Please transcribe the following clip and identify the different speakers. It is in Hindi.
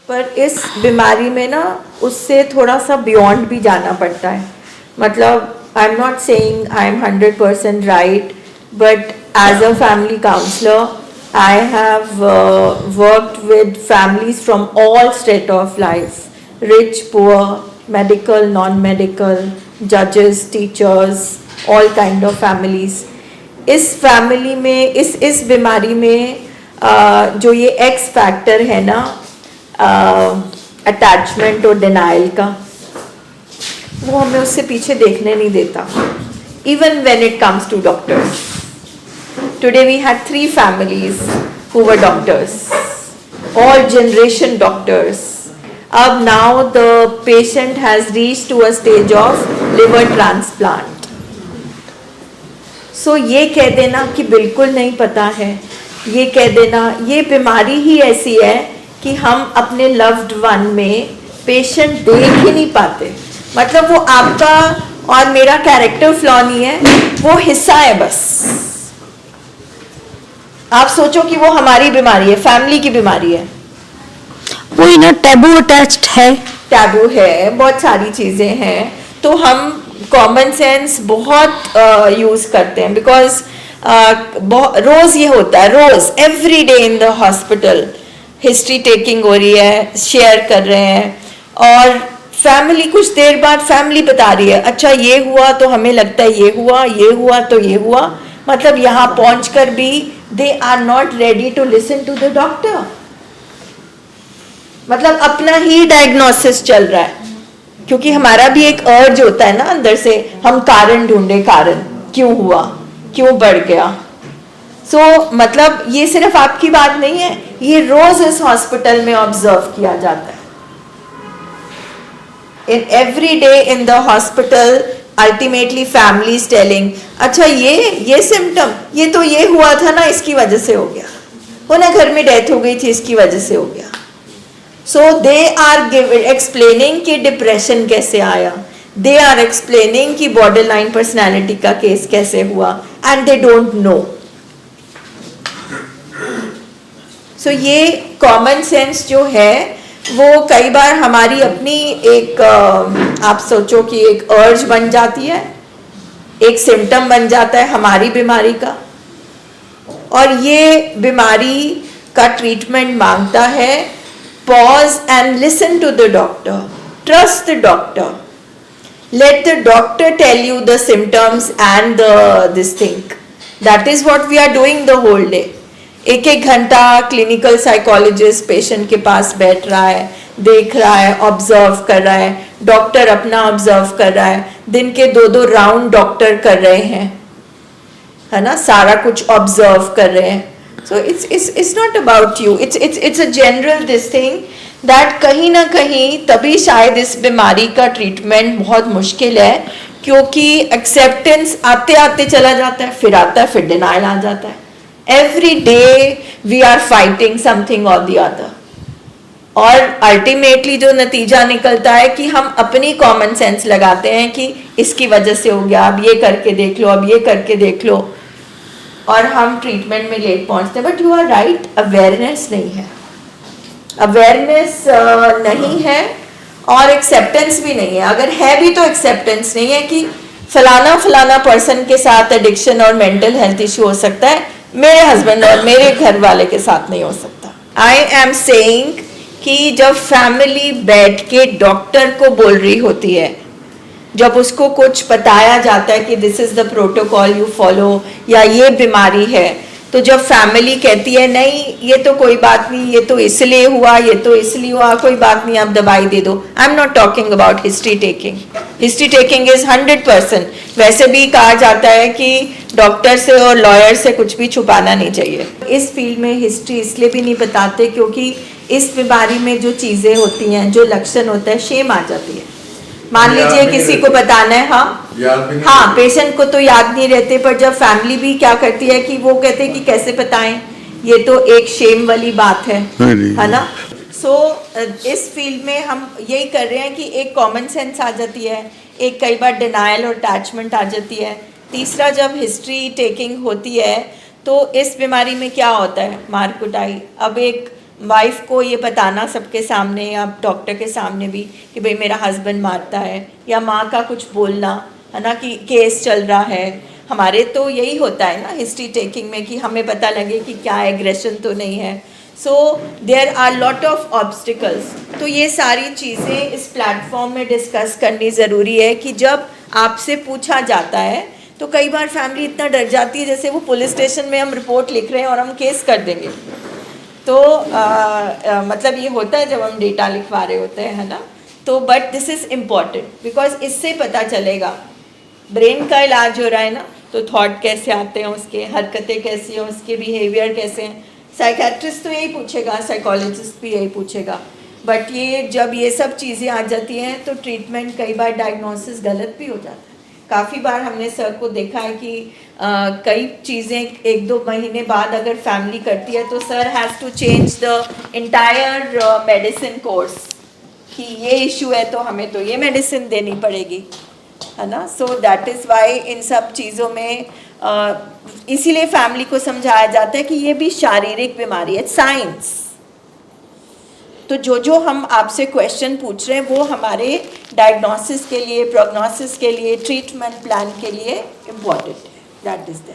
Speaker 1: पर इस बीमारी में ना उससे थोड़ा सा बियॉन्ड भी जाना पड़ता है. मतलब I am not saying I am 100% right, but as a family counsellor I have worked with families from all state of life, rich, poor, medical, non-medical, judges, teachers, all kind of families. इस फैमिली में इस बीमारी में जो ये एक्स फैक्टर है ना अटैचमेंट और डिनाइल का, वो हमें उससे पीछे देखने नहीं देता. Even when it comes to doctors. Today we had 3 families who were doctors, all generation doctors. Ab now the patient has reached to a stage of liver transplant. So ये कह देना कि बिल्कुल नहीं पता है, ये कह देना ये बीमारी ही ऐसी है कि हम अपने loved one में पेशेंट देख ही नहीं पाते. मतलब वो आपका और मेरा कैरेक्टर फ्लॉ नहीं है, वो हिस्सा है बस. आप सोचो कि वो हमारी बीमारी है, फैमिली की बीमारी है.
Speaker 2: वो ना टैबू अटैच्ड है,
Speaker 1: टैबू है, बहुत सारी चीजें हैं. तो हम कॉमन सेंस बहुत यूज करते हैं. बिकॉज रोज ये होता है, रोज every day in the hospital history taking हो रही है, शेयर कर रहे हैं. और फैमिली कुछ देर बाद फैमिली बता रही है, अच्छा ये हुआ तो हमें लगता है ये हुआ, ये हुआ तो ये हुआ. मतलब यहाँ पहुंचकर भी they are not ready to listen to the doctor. मतलब अपना ही डायग्नोसिस चल रहा है, क्योंकि हमारा भी एक अर्ज होता है ना अंदर से, हम कारण ढूंढे, कारण क्यों हुआ, क्यों बढ़ गया. मतलब ये सिर्फ आपकी बात नहीं है, ये रोज इस हॉस्पिटल में ऑब्जर्व किया जाता है. In every day in the hospital ultimately families telling, अच्छा ये सिम्टम, ये तो ये हुआ था ना, इसकी वजह से हो गया, वो ना घर में डेथ हो गई थी, इसकी वजह से हो गया. सो दे आर एक्सप्लेनिंग कि डिप्रेशन कैसे आया, दे आर एक्सप्लेनिंग कि बॉर्डरलाइन पर्सनालिटी का केस कैसे हुआ, एंड दे डोंट नो. सो ये कॉमन सेंस जो है वो कई बार हमारी अपनी एक आप सोचो कि एक अर्ज बन जाती है, एक सिम्टम बन जाता है हमारी बीमारी का. और ये बीमारी का ट्रीटमेंट मांगता है pause and listen to the doctor, trust the doctor, let the doctor tell you the symptoms and this thing. That is what we are doing the whole day. 1-1 घंटा क्लिनिकल साइकोलॉजिस्ट पेशेंट के पास बैठ रहा है, देख रहा है, ऑब्जर्व कर रहा है, डॉक्टर अपना ऑब्जर्व कर रहा है, दिन के 2-2 राउंड डॉक्टर कर रहे हैं, है ना, सारा कुछ ऑब्जर्व कर रहे हैं. So it's not about you, it's a general this thing that कहीं ना कहीं तभी शायद इस बीमारी का ट्रीटमेंट बहुत मुश्किल है, क्योंकि एक्सेप्टेंस आते आते चला जाता है, फिर आता है, फिर डिनाइल आ जाता है. Every day we are fighting something or the other. और अल्टीमेटली जो नतीजा निकलता है कि हम अपनी कॉमन सेंस लगाते हैं कि इसकी वजह से हो गया, अब ये करके देख लो, अब ये करके देख लो, और हम ट्रीटमेंट में लेट पहुंचते हैं. But you are right, awareness नहीं है, अवेयरनेस नहीं है, और एक्सेप्टेंस भी नहीं है. अगर है भी तो एक्सेप्टेंस नहीं है कि फलाना पर्सन के साथ एडिक्शन और मेंटल हेल्थ इश्यू हो सकता है, मेरे हस्बैंड और मेरे घर वाले के साथ नहीं हो सकता. आई एम सेइंग कि जब फैमिली बैठ के डॉक्टर को बोल रही होती है, जब उसको कुछ बताया जाता है कि this is the protocol you follow, या ये बीमारी है, तो जब फैमिली कहती है नहीं ये तो कोई बात नहीं, ये तो इसलिए हुआ, ये तो इसलिए हुआ, कोई बात नहीं, आप दवाई दे दो. आई am not talking about history taking. History taking is 100%. वैसे भी कहा जाता है कि डॉक्टर से और लॉयर से कुछ भी छुपाना नहीं चाहिए. इस फील्ड में हिस्ट्री इसलिए भी नहीं बताते क्योंकि इस बीमारी में जो चीज़ें होती हैं, जो लक्षण होता है, शेम आ जाती है. मान लीजिए किसी को बताना है, हाँ पेशेंट को तो याद नहीं रहते, पर जब फैमिली भी क्या करती है कि वो कहते हैं कि कैसे बताएं, ये तो एक शेम वाली बात है ना. सो इस फील्ड में हम यही कर रहे हैं कि एक कॉमन सेंस आ जाती है, एक कई बार डिनाइल और अटैचमेंट आ जाती है. तीसरा, जब हिस्ट्री टेकिंग होती है तो इस बीमारी में क्या होता है, मार कुटाई. अब एक वाइफ को ये बताना सबके सामने या डॉक्टर के सामने भी कि भाई मेरा हस्बैंड मारता है, या माँ का कुछ बोलना है ना कि केस चल रहा है। हमारे तो यही होता है ना हिस्ट्री टेकिंग में कि हमें पता लगे कि क्या एग्रेशन तो नहीं है। So there are lot of obstacles. तो ये सारी चीज़ें इस प्लेटफॉर्म में डिस्कस करनी ज़रूरी है कि जब आपसे पूछा जाता है तो कई बार फैमिली इतना डर जाती है जैसे वो पुलिस स्टेशन में हम रिपोर्ट लिख रहे हैं और हम केस कर देंगे। तो मतलब ये होता है जब हम डेटा लिखवा रहे होते हैं, है ना। तो but this is important because इससे पता चलेगा ब्रेन का इलाज हो रहा है ना, तो थॉट कैसे आते हैं उसके, हरकतें कैसी हैं उसके, बिहेवियर कैसे हैं। साइकेट्रिस्ट तो यही पूछेगा, साइकोलॉजिस्ट भी यही पूछेगा। बट ये जब ये सब चीज़ें आ जाती हैं तो ट्रीटमेंट कई बार डायग्नोसिस गलत भी हो जाता है। काफ़ी बार हमने सर को देखा है कि कई चीज़ें 1-2 महीने बाद अगर फैमिली करती है तो sir has to change the entire medicine course कि ये इशू है तो हमें तो ये मेडिसिन देनी पड़ेगी, है ना। सो दैट इज़ वाई इन सब चीज़ों में इसीलिए फैमिली को समझाया जाता है कि ये भी शारीरिक बीमारी है, साइंस। तो जो हम आपसे क्वेश्चन पूछ रहे हैं वो हमारे डायग्नोसिस के लिए, प्रोग्नोसिस के लिए, ट्रीटमेंट प्लान के लिए इम्पॉर्टेंट है। That is that.